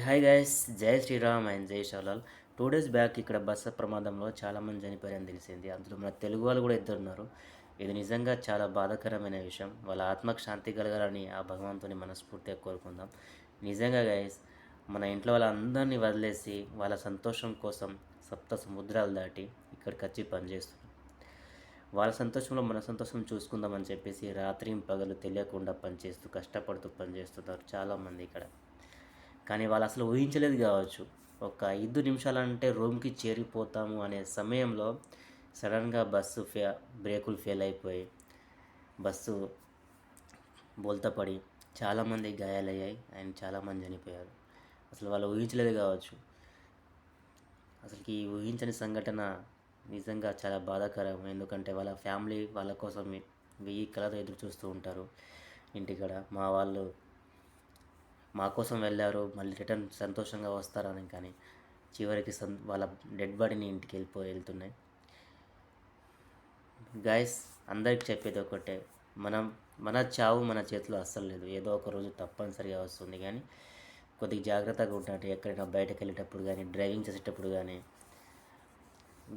Hi guys, జై Sriram and జై షాలాల్. 2 days back ఇక్కడ బస్సు ప్రమాదంలో చాలామంది చనిపోయారని తెలిసింది. అందులో మన తెలుగు వాళ్ళు కూడా ఇద్దరున్నారు. ఇది నిజంగా చాలా బాధాకరమైన విషయం. వాళ్ళ ఆత్మకు శాంతి కలగాలని ఆ భగవంతుని మనస్ఫూర్తిగా కోరుకుందాం. నిజంగా గైస్, మన ఇంట్లో వాళ్ళందరినీ వదిలేసి వాళ్ళ సంతోషం కోసం సప్త సముద్రాలు దాటి ఇక్కడికి వచ్చి పనిచేస్తున్నారు. వాళ్ళ సంతోషంలో మన సంతోషం చూసుకుందామని చెప్పేసి రాత్రి పగలు తెలియకుండా పనిచేస్తూ కష్టపడుతూ పనిచేస్తున్నారు చాలామంది ఇక్కడ. కానీ వాళ్ళు అసలు ఊహించలేదు కావచ్చు. ఒక 5 నిమిషాలంటే రూమ్కి చేరిపోతాము అనే సమయంలో సడన్గా బ్రేకులు ఫెయిల్ అయిపోయి బస్సు బోల్తా పడి చాలామంది గాయాలయ్యాయి అండ్ చాలామంది చనిపోయారు. అసలు వాళ్ళు ఊహించలేదు కావచ్చు. అసలుకి ఈ ఊహించని సంఘటన నిజంగా చాలా బాధాకరం. ఎందుకంటే వాళ్ళ ఫ్యామిలీ వాళ్ళ కోసం 1000 కళతో ఎదురు చూస్తూ ఉంటారు ఇంటికాడ. మా కోసం వెళ్ళారు, మళ్ళీ రిటర్న్ సంతోషంగా వస్తారని, కానీ చివరికి వాళ్ళ డెడ్ బాడీని ఇంటికి వెళ్తున్నాయి. గాయస్, అందరికి చెప్పేది ఒకటే, మన చావు మన చేతిలో అస్సలు లేదు. ఏదో ఒక రోజు తప్పనిసరిగా వస్తుంది. కానీ కొద్దిగా జాగ్రత్తగా ఉండండి. ఎక్కడైనా బయటకు వెళ్ళేటప్పుడు కానీ, డ్రైవింగ్ చేసేటప్పుడు కానీ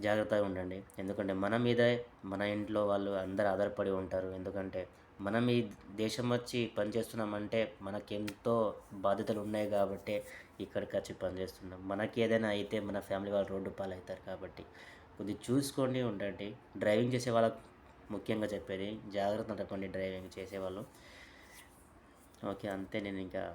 జాగ్రత్తగా ఉండండి. ఎందుకంటే మన మీదే మన ఇంట్లో వాళ్ళు అందరూ ఆధారపడి ఉంటారు. ఎందుకంటే మనం ఈ దేశం వచ్చి పనిచేస్తున్నామంటే మనకెంతో బాధ్యతలు ఉన్నాయి కాబట్టి ఇక్కడికి వచ్చి పనిచేస్తున్నాం. మనకి ఏదైనా అయితే మన ఫ్యామిలీ వాళ్ళు రోడ్డు పాలవుతారు కాబట్టి కొద్దిగా చూసుకోండి, ఉండండి. డ్రైవింగ్ చేసే వాళ్ళకు ముఖ్యంగా చెప్పేది, జాగ్రత్త తప్పండి డ్రైవింగ్ చేసేవాళ్ళు. ఓకే, అంతే. నేను ఇంకా